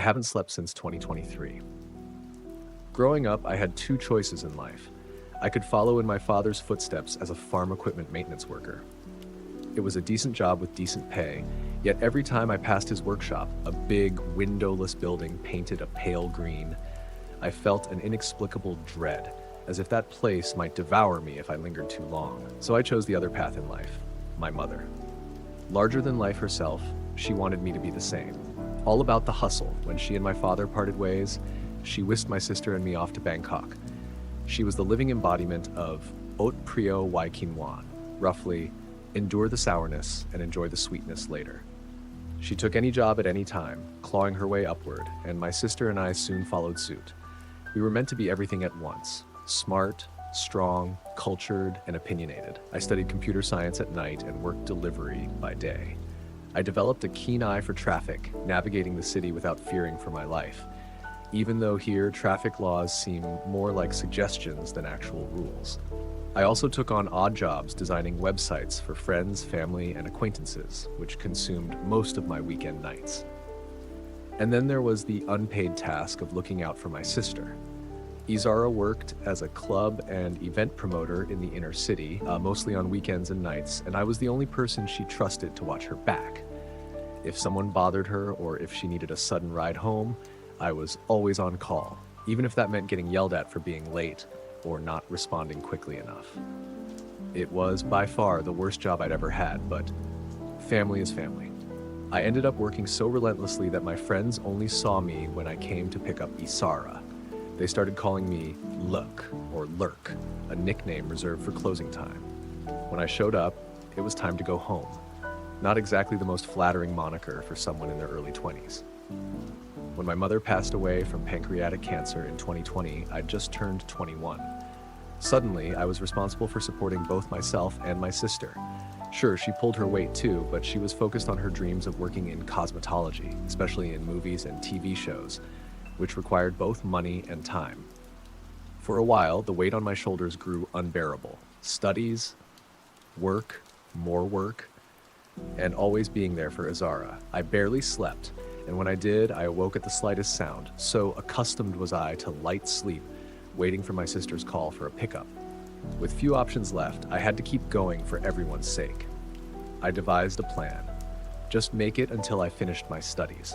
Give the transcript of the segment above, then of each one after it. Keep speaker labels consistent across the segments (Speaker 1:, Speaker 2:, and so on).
Speaker 1: I haven't slept since 2023. Growing up, I had two choices in life. I could follow in my father's footsteps as a farm equipment maintenance worker. It was a decent job with decent pay, yet every time I passed his workshop, a big, windowless building painted a pale green, I felt an inexplicable dread, as if that place might devour me if I lingered too long. So I chose the other path in life, my mother. Larger than life herself, she wanted me to be the same. All about the hustle. When she and my father parted ways, she whisked my sister and me off to Bangkok. She was the living embodiment of haute prio y quinoa, roughly, endure the sourness and enjoy the sweetness later. She took any job at any time, clawing her way upward, and my sister and I soon followed suit. We were meant to be everything at once: smart, strong, cultured, and opinionated. I studied computer science at night and worked delivery by day. I developed a keen eye for traffic, navigating the city without fearing for my life, even though here traffic laws seem more like suggestions than actual rules. I also took on odd jobs designing websites for friends, family, and acquaintances, which consumed most of my weekend nights. And then there was the unpaid task of looking out for my sister. Izara worked as a club and event promoter in the inner city, mostly on weekends and nights, and I was the only person she trusted to watch her back. If someone bothered her or if she needed a sudden ride home, I was always on call, even if that meant getting yelled at for being late or not responding quickly enough. It was by far the worst job I'd ever had, but family is family. I ended up working so relentlessly that my friends only saw me when I came to pick up Isara. They started calling me Lurk, or Lurk, a nickname reserved for closing time. When I showed up, it was time to go home. Not exactly the most flattering moniker for someone in their early 20s. When my mother passed away from pancreatic cancer in 2020, I'd just turned 21. Suddenly, I was responsible for supporting both myself and my sister. Sure, she pulled her weight too, but she was focused on her dreams of working in cosmetology, especially in movies and TV shows, which required both money and time. For a while, the weight on my shoulders grew unbearable. Studies, work, more work, and always being there for Izara. I barely slept, and when I did, I awoke at the slightest sound. So accustomed was I to light sleep, waiting for my sister's call for a pickup. With few options left, I had to keep going for everyone's sake. I devised a plan. Just make it until I finished my studies.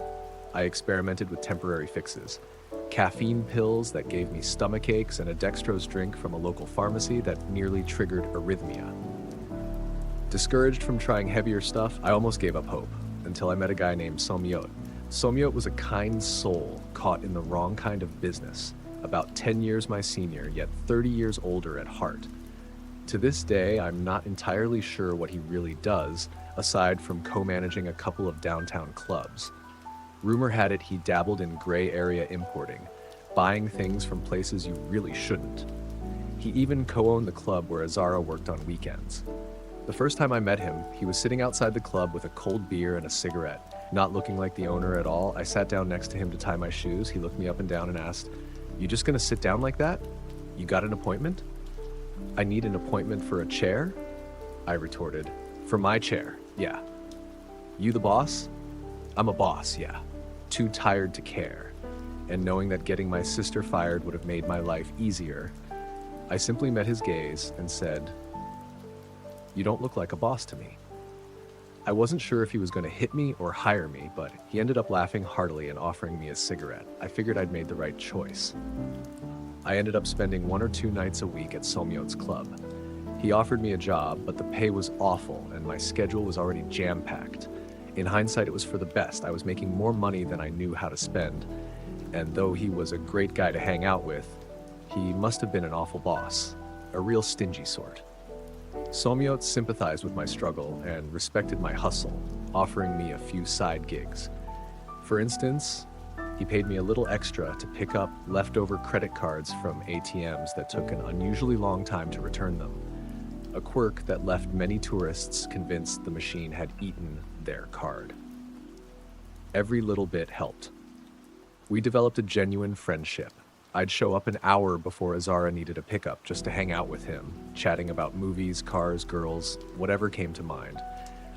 Speaker 1: I experimented with temporary fixes. Caffeine pills that gave me stomach aches and a dextrose drink from a local pharmacy that nearly triggered arrhythmia. Discouraged from trying heavier stuff, I almost gave up hope, until I met a guy named Somyot. Somyot was a kind soul caught in the wrong kind of business, about 10 years my senior, yet 30 years older at heart. To this day, I'm not entirely sure what he really does, aside from co-managing a couple of downtown clubs. Rumor had it he dabbled in gray area importing, buying things from places you really shouldn't. He even co-owned the club where Azara worked on weekends. The first time I met him, he was sitting outside the club with a cold beer and a cigarette. Not looking like the owner at all, I sat down next to him to tie my shoes. He looked me up and down and asked, "You just gonna sit down like that? You got an appointment?" "I need an appointment for a chair?" I retorted. "For my chair, yeah." "You the boss?" "I'm a boss, yeah. Too tired to care." And knowing that getting my sister fired would have made my life easier, I simply met his gaze and said, "You don't look like a boss to me." I wasn't sure if he was going to hit me or hire me, but he ended up laughing heartily and offering me a cigarette. I figured I'd made the right choice. I ended up spending 1 or 2 nights a week at Somyot's club. He offered me a job, but the pay was awful and my schedule was already jam-packed. In hindsight, it was for the best. I was making more money than I knew how to spend, and though he was a great guy to hang out with, he must have been an awful boss, a real stingy sort. Somyot sympathized with my struggle and respected my hustle, offering me a few side gigs. For instance, he paid me a little extra to pick up leftover credit cards from ATMs that took an unusually long time to return them, a quirk that left many tourists convinced the machine had eaten their card. Every little bit helped. We developed a genuine friendship. I'd show up an hour before Azara needed a pickup just to hang out with him, chatting about movies, cars, girls, whatever came to mind.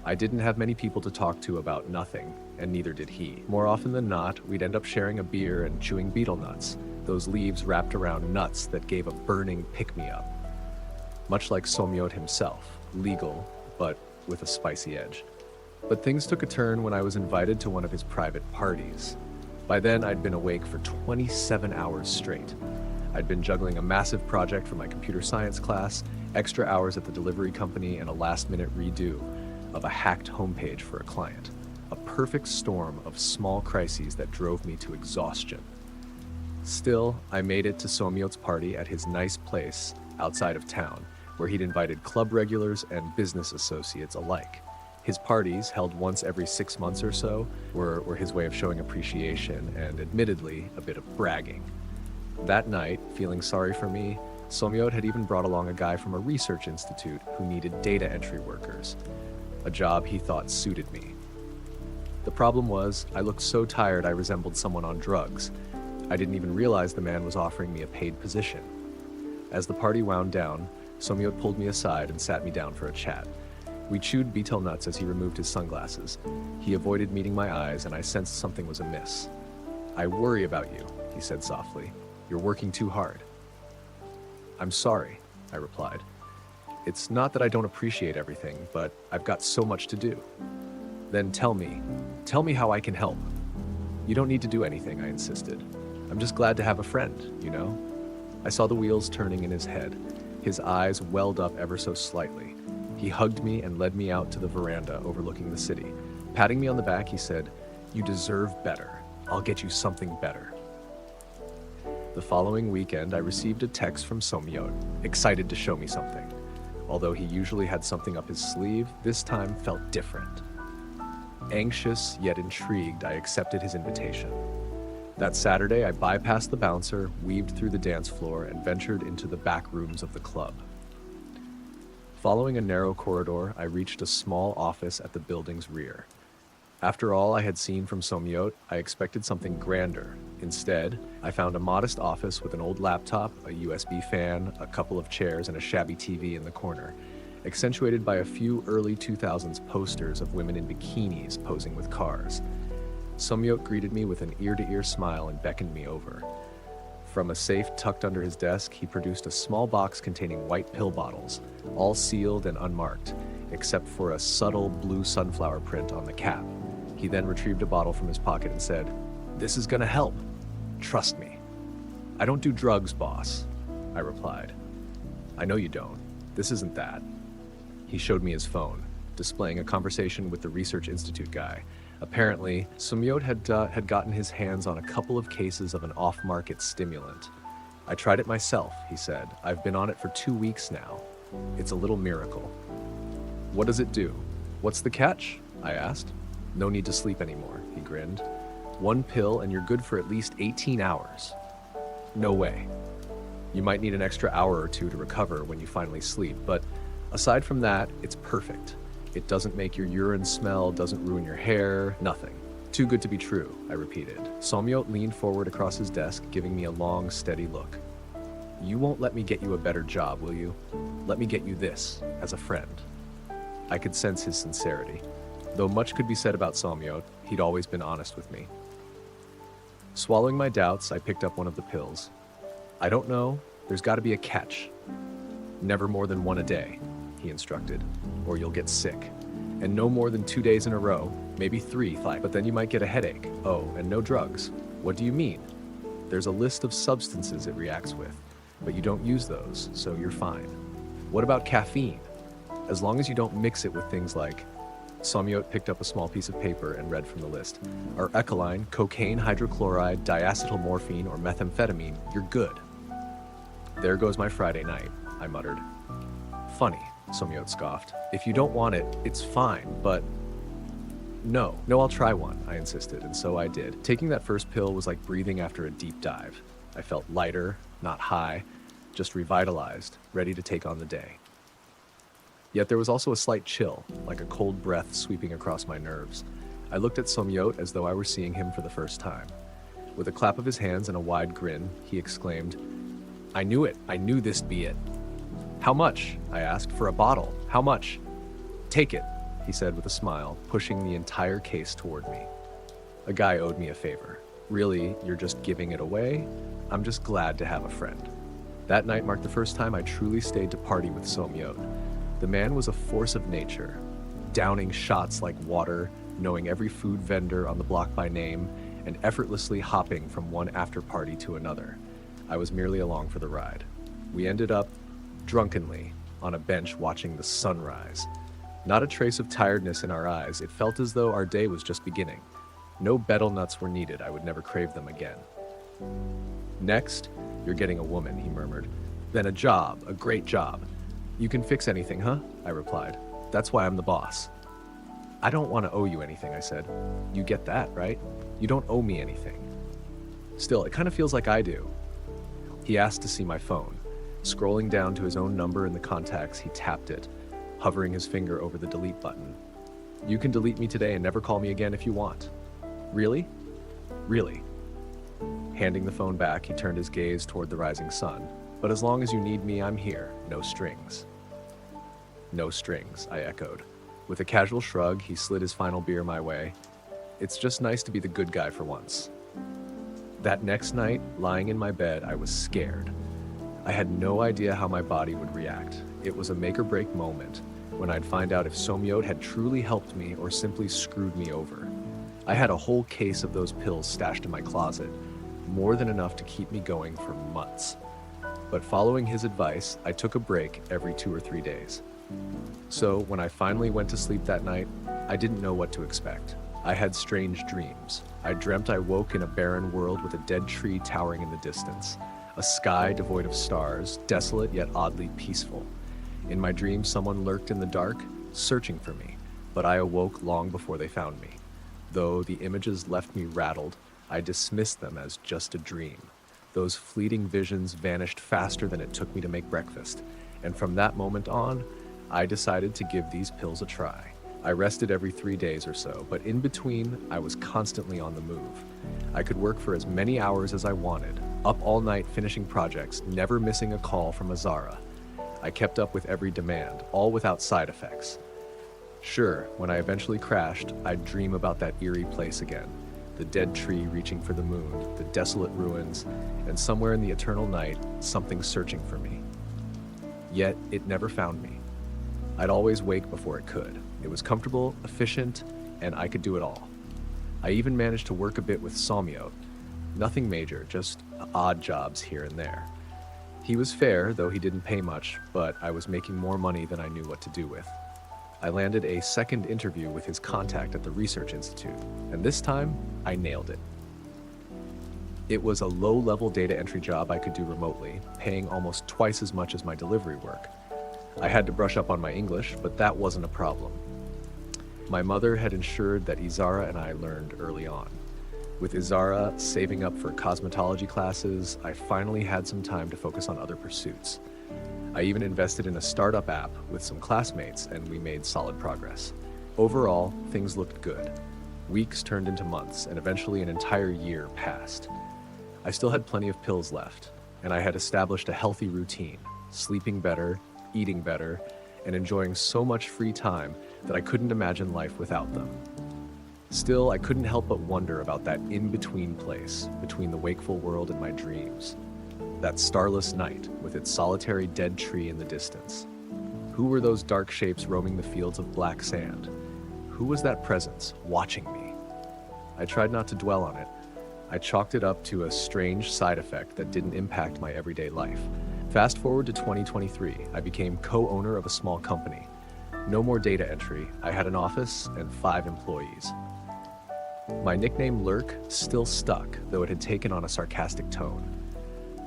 Speaker 1: I didn't have many people to talk to about nothing, and neither did he. More often than not, we'd end up sharing a beer and chewing beetle nuts, those leaves wrapped around nuts that gave a burning pick-me-up. Much like Somyot himself, legal, but with a spicy edge. But things took a turn when I was invited to one of his private parties. By then, I'd been awake for 27 hours straight. I'd been juggling a massive project for my computer science class, extra hours at the delivery company, and a last-minute redo of a hacked homepage for a client. A perfect storm of small crises that drove me to exhaustion. Still, I made it to Somyot's party at his nice place outside of town, where he'd invited club regulars and business associates alike. His parties, held once every 6 months or so, were his way of showing appreciation and, admittedly, a bit of bragging. That night, feeling sorry for me, Somyot had even brought along a guy from a research institute who needed data entry workers, a job he thought suited me. The problem was, I looked so tired I resembled someone on drugs. I didn't even realize the man was offering me a paid position. As the party wound down, Somyot pulled me aside and sat me down for a chat. We chewed betel nuts as he removed his sunglasses. He avoided meeting my eyes, and I sensed something was amiss. "I worry about you," he said softly. "You're working too hard." "I'm sorry," I replied. "It's not that I don't appreciate everything, but I've got so much to do." "Then tell me how I can help." "You don't need to do anything," I insisted. "I'm just glad to have a friend, you know?" I saw the wheels turning in his head. His eyes welled up ever so slightly. He hugged me and led me out to the veranda overlooking the city. Patting me on the back, he said, "You deserve better. I'll get you something better." The following weekend, I received a text from Somyot, excited to show me something. Although he usually had something up his sleeve, this time felt different. Anxious yet intrigued, I accepted his invitation. That Saturday, I bypassed the bouncer, weaved through the dance floor, and ventured into the back rooms of the club. Following a narrow corridor, I reached a small office at the building's rear. After all I had seen from Somyot, I expected something grander. Instead, I found a modest office with an old laptop, a USB fan, a couple of chairs, and a shabby TV in the corner, accentuated by a few early 2000s posters of women in bikinis posing with cars. Somyot greeted me with an ear-to-ear smile and beckoned me over. From a safe tucked under his desk, he produced a small box containing white pill bottles, all sealed and unmarked, except for a subtle blue sunflower print on the cap. He then retrieved a bottle from his pocket and said, "This is gonna help. Trust me." "I don't do drugs, boss," I replied. "I know you don't. This isn't that." He showed me his phone, displaying a conversation with the Research Institute guy. Apparently, Somyot had gotten his hands on a couple of cases of an off-market stimulant. "I tried it myself," he said. "I've been on it for 2 weeks now. It's a little miracle." "What does it do? What's the catch?" I asked. "No need to sleep anymore," he grinned. "1 pill and you're good for at least 18 hours. "No way. You might need an extra hour or two to recover when you finally sleep, but aside from that, it's perfect. It doesn't make your urine smell, doesn't ruin your hair, nothing. Too good to be true," I repeated. Somyot leaned forward across his desk, giving me a long, steady look. "You won't let me get you a better job, will you? Let me get you this, as a friend." I could sense his sincerity. Though much could be said about Somyot, he'd always been honest with me. Swallowing my doubts, I picked up one of the pills. "I don't know. There's got to be a catch. Never more than 1 a day," he instructed, "or you'll get sick. And no more than 2 days in a row, maybe 3, but then you might get a headache. Oh, and no drugs." "What do you mean?" "There's a list of substances it reacts with, but you don't use those, so you're fine." "What about caffeine?" "As long as you don't mix it with things like..." Somyot picked up a small piece of paper and read from the list. "Are echelin, cocaine, hydrochloride, diacetylmorphine, or methamphetamine, you're good." "There goes my Friday night," I muttered. "Funny," Somyot scoffed. "If you don't want it, it's fine, but..." No, I'll try one," I insisted, and so I did. Taking that first pill was like breathing after a deep dive. I felt lighter, not high, just revitalized, ready to take on the day. Yet there was also a slight chill, like a cold breath sweeping across my nerves. I looked at Somyot as though I were seeing him for the first time. With a clap of his hands and a wide grin, he exclaimed, "I knew it. I knew this'd be it." "How much?" I asked. "For a bottle. How much?" "Take it," he said with a smile, pushing the entire case toward me. A guy owed me a favor. Really, you're just giving it away? I'm just glad to have a friend. That night marked the first time I truly stayed to party with Somyot. The man was a force of nature, downing shots like water, knowing every food vendor on the block by name, and effortlessly hopping from one after party to another. I was merely along for the ride. We ended up, drunkenly, on a bench watching the sunrise. Not a trace of tiredness in our eyes, it felt as though our day was just beginning. No betel nuts were needed, I would never crave them again. Next, you're getting a woman, he murmured. Then a job, a great job. You can fix anything, huh? I replied. That's why I'm the boss. I don't want to owe you anything, I said. You get that, right? You don't owe me anything. Still, it kind of feels like I do. He asked to see my phone. Scrolling down to his own number in the contacts, he tapped it, hovering his finger over the delete button. You can delete me today and never call me again if you want. Really? Really. Handing the phone back, he turned his gaze toward the rising sun. But as long as you need me, I'm here. No strings. No strings, I echoed. With a casual shrug, he slid his final beer my way. It's just nice to be the good guy for once. That next night, lying in my bed, I was scared. I had no idea how my body would react. It was a make-or-break moment when I'd find out if Somyot had truly helped me or simply screwed me over. I had a whole case of those pills stashed in my closet, more than enough to keep me going for months. But following his advice, I took a break every 2 or 3 days. So when I finally went to sleep that night, I didn't know what to expect. I had strange dreams. I dreamt I woke in a barren world with a dead tree towering in the distance, a sky devoid of stars, desolate yet oddly peaceful. In my dreams, someone lurked in the dark, searching for me, but I awoke long before they found me. Though the images left me rattled, I dismissed them as just a dream. Those fleeting visions vanished faster than it took me to make breakfast, and from that moment on, I decided to give these pills a try. I rested every 3 days or so, but in between, I was constantly on the move. I could work for as many hours as I wanted, up all night finishing projects, never missing a call from Azara. I kept up with every demand, all without side effects. Sure, when I eventually crashed, I'd dream about that eerie place again. The dead tree reaching for the moon, the desolate ruins, and somewhere in the eternal night, something searching for me. Yet, it never found me. I'd always wake before it could. It was comfortable, efficient, and I could do it all. I even managed to work a bit with Somyot. Nothing major, just odd jobs here and there. He was fair, though he didn't pay much, but I was making more money than I knew what to do with. I landed a second interview with his contact at the Research Institute, and this time, I nailed it. It was a low-level data entry job I could do remotely, paying almost twice as much as my delivery work. I had to brush up on my English, but that wasn't a problem. My mother had ensured that Izara and I learned early on. With Izara saving up for cosmetology classes, I finally had some time to focus on other pursuits. I even invested in a startup app with some classmates, and we made solid progress. Overall, things looked good. Weeks turned into months, and eventually an entire year passed. I still had plenty of pills left, and I had established a healthy routine, sleeping better, eating better, and enjoying so much free time that I couldn't imagine life without them. Still, I couldn't help but wonder about that in-between place, between the wakeful world and my dreams. That starless night, with its solitary dead tree in the distance. Who were those dark shapes roaming the fields of black sand? Who was that presence, watching me? I tried not to dwell on it. I chalked it up to a strange side effect that didn't impact my everyday life. Fast forward to 2023, I became co-owner of a small company. No more data entry, I had an office and 5 employees. My nickname Lurk still stuck, though it had taken on a sarcastic tone.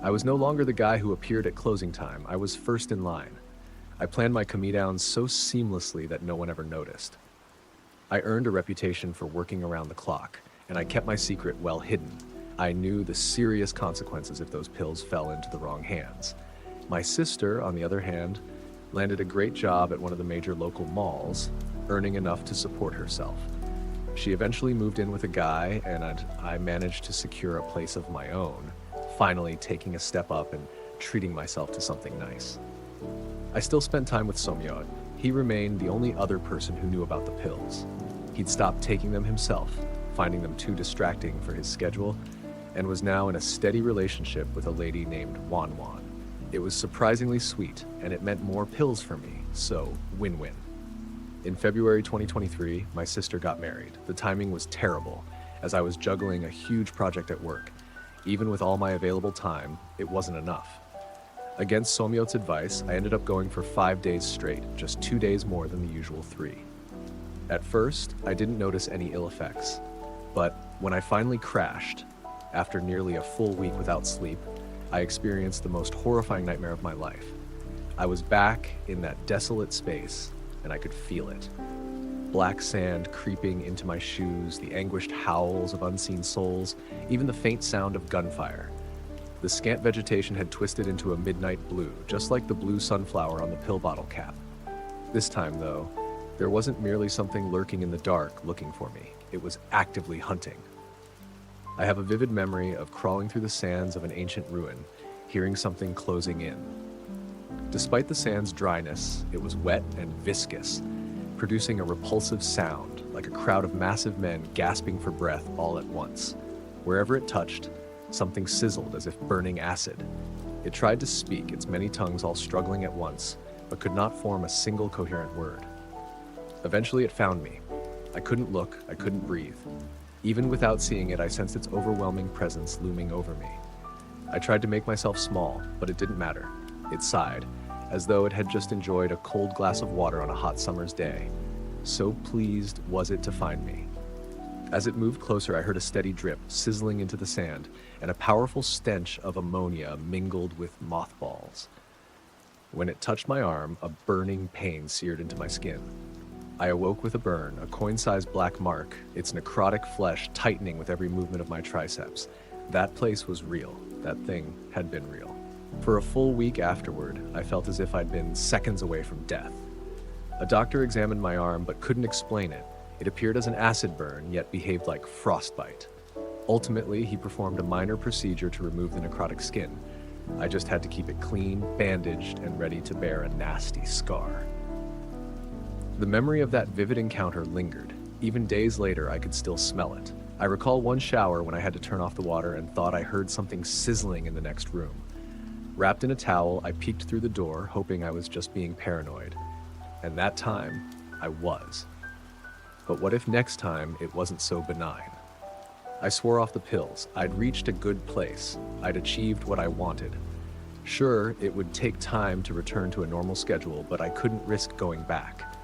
Speaker 1: I was no longer the guy who appeared at closing time, I was first in line. I planned my come-downs so seamlessly that no one ever noticed. I earned a reputation for working around the clock, and I kept my secret well hidden. I knew the serious consequences if those pills fell into the wrong hands. My sister, on the other hand, landed a great job at one of the major local malls, earning enough to support herself. She eventually moved in with a guy, and I managed to secure a place of my own, finally taking a step up and treating myself to something nice. I still spent time with Somyot. He remained the only other person who knew about the pills. He'd stopped taking them himself, finding them too distracting for his schedule, and was now in a steady relationship with a lady named Wan Wan. It was surprisingly sweet, and it meant more pills for me, so win-win. In February 2023, my sister got married. The timing was terrible, as I was juggling a huge project at work. Even with all my available time, it wasn't enough. Against Somyot's advice, I ended up going for 5 days straight, just 2 days more than the usual 3. At first, I didn't notice any ill effects, but when I finally crashed, after nearly a full week without sleep, I experienced the most horrifying nightmare of my life. I was back in that desolate space, and I could feel it. Black sand creeping into my shoes, the anguished howls of unseen souls, even the faint sound of gunfire. The scant vegetation had twisted into a midnight blue, just like the blue sunflower on the pill bottle cap. This time, though, there wasn't merely something lurking in the dark looking for me. It was actively hunting. I have a vivid memory of crawling through the sands of an ancient ruin, hearing something closing in. Despite the sand's dryness, it was wet and viscous, producing a repulsive sound, like a crowd of massive men gasping for breath all at once. Wherever it touched, something sizzled as if burning acid. It tried to speak, its many tongues all struggling at once, but could not form a single coherent word. Eventually it found me. I couldn't look, I couldn't breathe. Even without seeing it, I sensed its overwhelming presence looming over me. I tried to make myself small, but it didn't matter. It sighed, as though it had just enjoyed a cold glass of water on a hot summer's day. So pleased was it to find me. As it moved closer, I heard a steady drip, sizzling into the sand, and a powerful stench of ammonia mingled with mothballs. When it touched my arm, a burning pain seared into my skin. I awoke with a burn, a coin-sized black mark, its necrotic flesh tightening with every movement of my triceps. That place was real. That thing had been real. For a full week afterward, I felt as if I'd been seconds away from death. A doctor examined my arm but couldn't explain it. It appeared as an acid burn, yet behaved like frostbite. Ultimately, he performed a minor procedure to remove the necrotic skin. I just had to keep it clean, bandaged, and ready to bear a nasty scar. The memory of that vivid encounter lingered. Even days later, I could still smell it. I recall one shower when I had to turn off the water and thought I heard something sizzling in the next room. Wrapped in a towel, I peeked through the door, hoping I was just being paranoid. And that time, I was. But what if next time it wasn't so benign? I swore off the pills. I'd reached a good place. I'd achieved what I wanted. Sure, it would take time to return to a normal schedule, but I couldn't risk going back.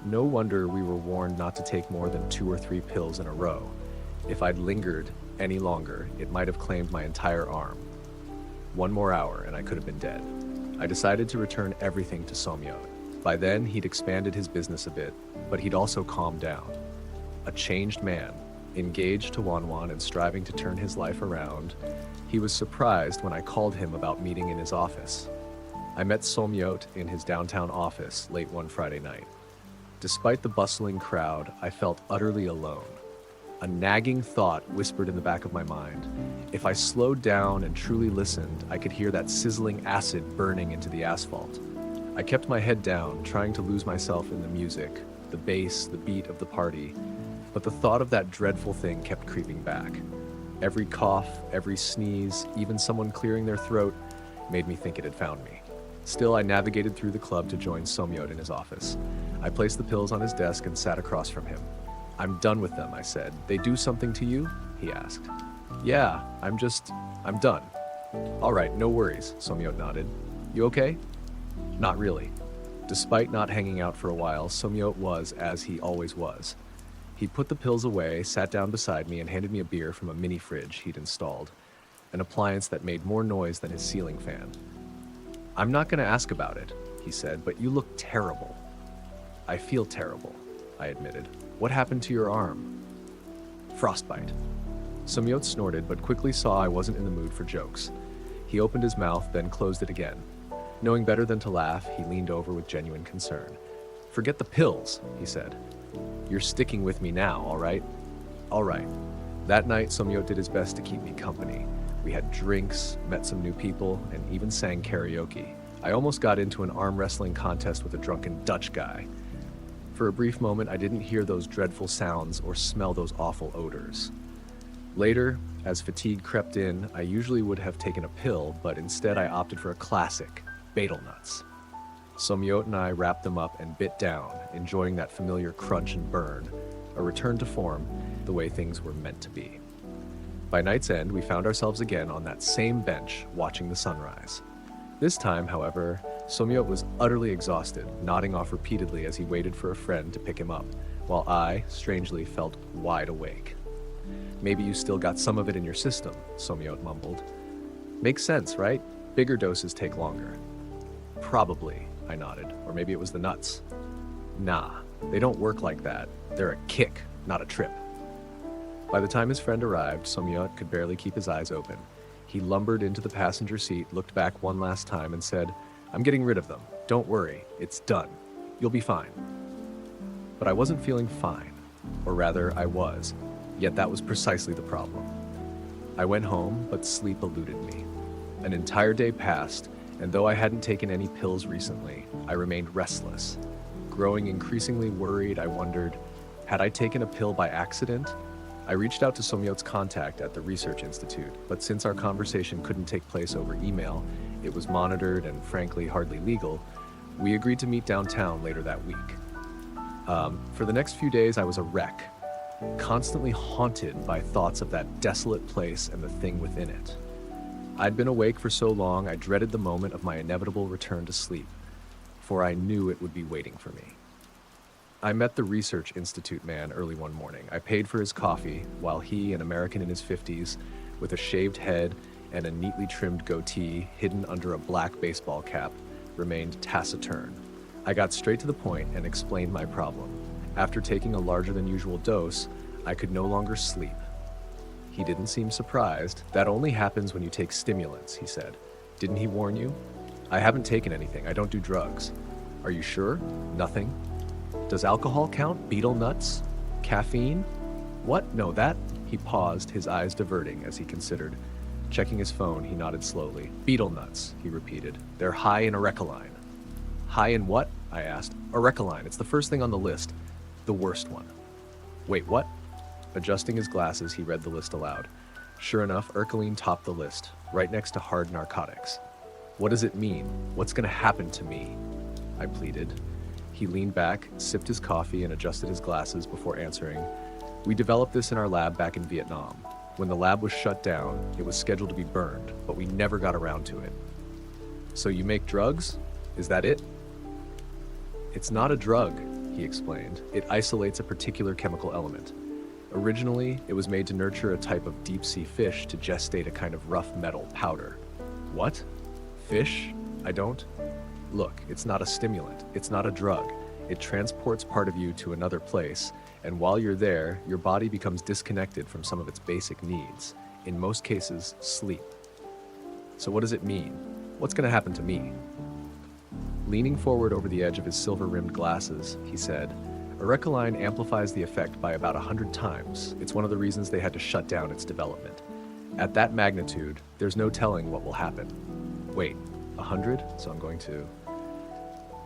Speaker 1: No wonder we were warned not to take more than 2 or 3 pills in a row. If I'd lingered any longer, it might have claimed my entire arm. 1 more hour and I could have been dead. I decided to return everything to Somyot. By then, he'd expanded his business a bit, but he'd also calmed down. A changed man, engaged to Wan Wan and striving to turn his life around, he was surprised when I called him about meeting in his office. I met Somyot in his downtown office late one Friday night. Despite the bustling crowd, I felt utterly alone. A nagging thought whispered in the back of my mind. If I slowed down and truly listened, I could hear that sizzling acid burning into the asphalt. I kept my head down, trying to lose myself in the music, the bass, the beat of the party, but the thought of that dreadful thing kept creeping back. Every cough, every sneeze, even someone clearing their throat, made me think it had found me. Still, I navigated through the club to join Somyot in his office. I placed the pills on his desk and sat across from him. "I'm done with them," I said. "They do something to you?" he asked. "Yeah, I'm done." "All right, no worries," Somyot nodded. "You okay?" Not really. Despite not hanging out for a while, Somyot was as he always was. He put the pills away, sat down beside me, and handed me a beer from a mini fridge he'd installed, an appliance that made more noise than his ceiling fan. "I'm not going to ask about it," he said, "but you look terrible." "I feel terrible," I admitted. "What happened to your arm?" "Frostbite." Somyot snorted, but quickly saw I wasn't in the mood for jokes. He opened his mouth, then closed it again. Knowing better than to laugh, he leaned over with genuine concern. "Forget the pills," he said. "You're sticking with me now, all right?" "All right." That night, Somyot did his best to keep me company. We had drinks, met some new people, and even sang karaoke. I almost got into an arm wrestling contest with a drunken Dutch guy. For a brief moment, I didn't hear those dreadful sounds or smell those awful odors. Later, as fatigue crept in, I usually would have taken a pill, but instead I opted for a classic, betel nuts. Somyot and I wrapped them up and bit down, enjoying that familiar crunch and burn, a return to form, the way things were meant to be. By night's end, we found ourselves again on that same bench, watching the sunrise. This time, however, Somyot was utterly exhausted, nodding off repeatedly as he waited for a friend to pick him up, while I, strangely, felt wide awake. "Maybe you still got some of it in your system," Somyot mumbled. "Makes sense, right? Bigger doses take longer." "Probably," I nodded. "Or maybe it was the nuts." "Nah, they don't work like that. They're a kick, not a trip." By the time his friend arrived, Somyot could barely keep his eyes open. He lumbered into the passenger seat, looked back one last time, and said, "I'm getting rid of them. Don't worry, it's done. You'll be fine." But I wasn't feeling fine. Or rather, I was. Yet that was precisely the problem. I went home, but sleep eluded me. An entire day passed, and though I hadn't taken any pills recently, I remained restless. Growing increasingly worried, I wondered, had I taken a pill by accident? I reached out to Somyot's contact at the Research Institute, but since our conversation couldn't take place over email, it was monitored and frankly hardly legal, we agreed to meet downtown later that week. For the next few days, I was a wreck, constantly haunted by thoughts of that desolate place and the thing within it. I'd been awake for so long, I dreaded the moment of my inevitable return to sleep, for I knew it would be waiting for me. I met the Research Institute man early one morning. I paid for his coffee, while he, an American in his 50s, with a shaved head and a neatly trimmed goatee hidden under a black baseball cap, remained taciturn. I got straight to the point and explained my problem. After taking a larger than usual dose, I could no longer sleep. He didn't seem surprised. "That only happens when you take stimulants," he said. "Didn't he warn you?" "I haven't taken anything. I don't do drugs." "Are you sure? Nothing? Does alcohol count? Betel nuts? Caffeine? What? No, that..." He paused, his eyes diverting as he considered. Checking his phone, he nodded slowly. "Betel nuts," he repeated. "They're high in arecoline." "High in what?" I asked. "Arecoline. It's the first thing on the list. The worst one." "Wait, what?" Adjusting his glasses, he read the list aloud. Sure enough, ercoline topped the list, right next to hard narcotics. "What does it mean? What's going to happen to me?" I pleaded. He leaned back, sipped his coffee, and adjusted his glasses before answering. "We developed this in our lab back in Vietnam. When the lab was shut down, it was scheduled to be burned, but we never got around to it." "So you make drugs? Is that it?" "It's not a drug," he explained. "It isolates a particular chemical element. Originally, it was made to nurture a type of deep-sea fish to gestate a kind of rough metal powder." "What? Fish? I don't..." "Look, it's not a stimulant. It's not a drug. It transports part of you to another place, and while you're there, your body becomes disconnected from some of its basic needs, in most cases, sleep." "So what does it mean? What's going to happen to me?" Leaning forward over the edge of his silver-rimmed glasses, he said, "Arecoline amplifies the effect by about 100 times. It's one of the reasons they had to shut down its development. At that magnitude, there's no telling what will happen." "Wait, 100? So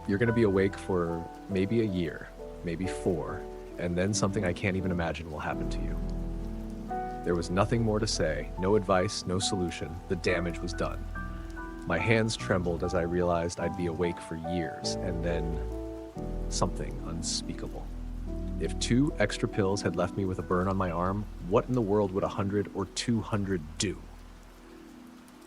Speaker 1: you're going to be awake for maybe a year, maybe 4, and then something I can't even imagine will happen to you." There was nothing more to say, no advice, no solution. The damage was done. My hands trembled as I realized I'd be awake for years, and then something unspeakable. If 2 extra pills had left me with a burn on my arm, what in the world would 100 or 200 do?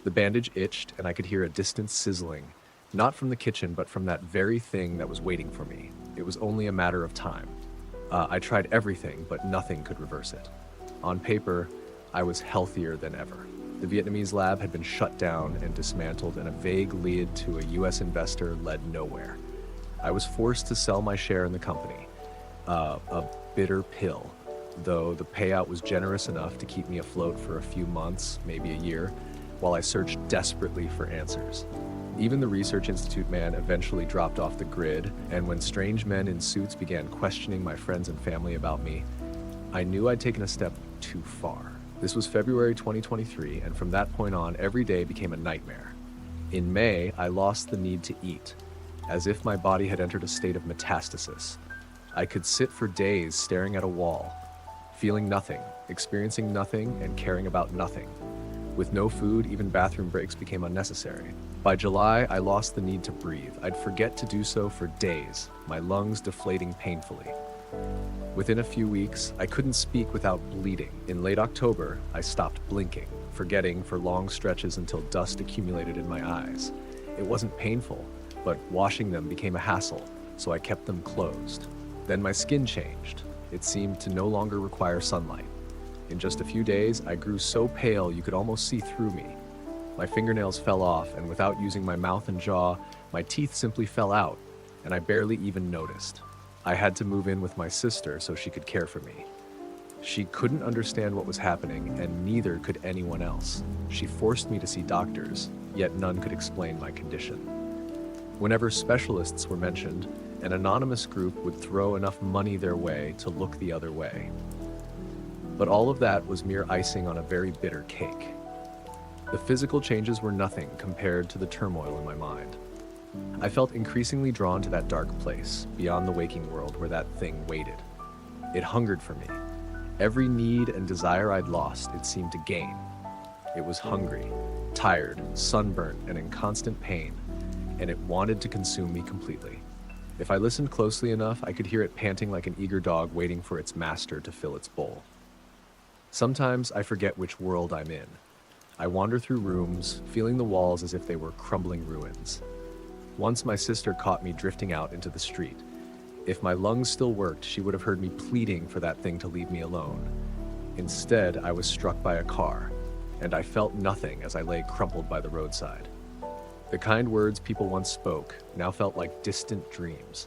Speaker 1: The bandage itched, and I could hear a distant sizzling, not from the kitchen, but from that very thing that was waiting for me. It was only a matter of time. I tried everything, but nothing could reverse it. On paper, I was healthier than ever. The Vietnamese lab had been shut down and dismantled, and a vague lead to a US investor led nowhere. I was forced to sell my share in the company. A bitter pill, though the payout was generous enough to keep me afloat for a few months, maybe a year, while I searched desperately for answers. Even the Research Institute man eventually dropped off the grid, and when strange men in suits began questioning my friends and family about me, I knew I'd taken a step too far. This was February 2023, and from that point on, every day became a nightmare. In May, I lost the need to eat, as if my body had entered a state of metastasis. I could sit for days staring at a wall, feeling nothing, experiencing nothing, and caring about nothing. With no food, even bathroom breaks became unnecessary. By July, I lost the need to breathe. I'd forget to do so for days, my lungs deflating painfully. Within a few weeks, I couldn't speak without bleeding. In late October, I stopped blinking, forgetting for long stretches until dust accumulated in my eyes. It wasn't painful, but washing them became a hassle, so I kept them closed. Then my skin changed. It seemed to no longer require sunlight. In just a few days, I grew so pale you could almost see through me. My fingernails fell off, and without using my mouth and jaw, my teeth simply fell out, and I barely even noticed. I had to move in with my sister so she could care for me. She couldn't understand what was happening, and neither could anyone else. She forced me to see doctors, yet none could explain my condition. Whenever specialists were mentioned, an anonymous group would throw enough money their way to look the other way. But all of that was mere icing on a very bitter cake. The physical changes were nothing compared to the turmoil in my mind. I felt increasingly drawn to that dark place, beyond the waking world where that thing waited. It hungered for me. Every need and desire I'd lost, it seemed to gain. It was hungry, tired, sunburnt, and in constant pain, and it wanted to consume me completely. If I listened closely enough, I could hear it panting like an eager dog waiting for its master to fill its bowl. Sometimes I forget which world I'm in. I wander through rooms, feeling the walls as if they were crumbling ruins. Once my sister caught me drifting out into the street. If my lungs still worked, she would have heard me pleading for that thing to leave me alone. Instead, I was struck by a car, and I felt nothing as I lay crumpled by the roadside. The kind words people once spoke now felt like distant dreams.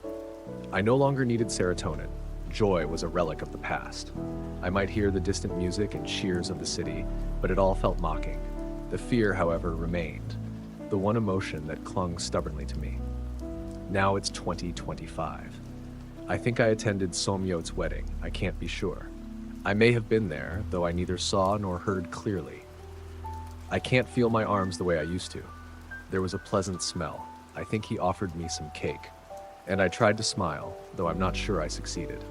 Speaker 1: I no longer needed serotonin. Joy was a relic of the past. I might hear the distant music and cheers of the city, but it all felt mocking. The fear, however, remained, the one emotion that clung stubbornly to me. Now it's 2025. I think I attended Somyot's wedding. I can't be sure. I may have been there, though I neither saw nor heard clearly. I can't feel my arms the way I used to. There was a pleasant smell. I think he offered me some cake. And I tried to smile, though I'm not sure I succeeded.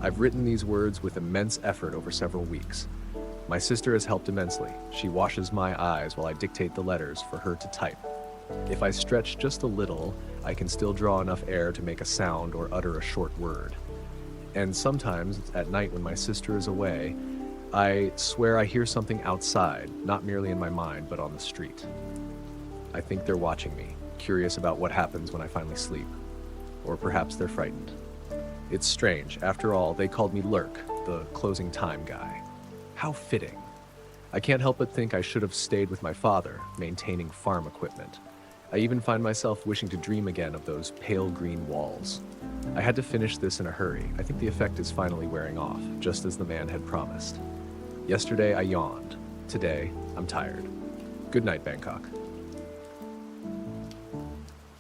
Speaker 1: I've written these words with immense effort over several weeks. My sister has helped immensely. She washes my eyes while I dictate the letters for her to type. If I stretch just a little, I can still draw enough air to make a sound or utter a short word. And sometimes, at night when my sister is away, I swear I hear something outside, not merely in my mind, but on the street. I think they're watching me, curious about what happens when I finally sleep. Or perhaps they're frightened. It's strange. After all, they called me Lurk, the closing time guy. How fitting. I can't help but think I should have stayed with my father, maintaining farm equipment. I even find myself wishing to dream again of those pale green walls. I had to finish this in a hurry. I think the effect is finally wearing off, just as the man had promised. Yesterday I yawned. Today, I'm tired. Good night, Bangkok.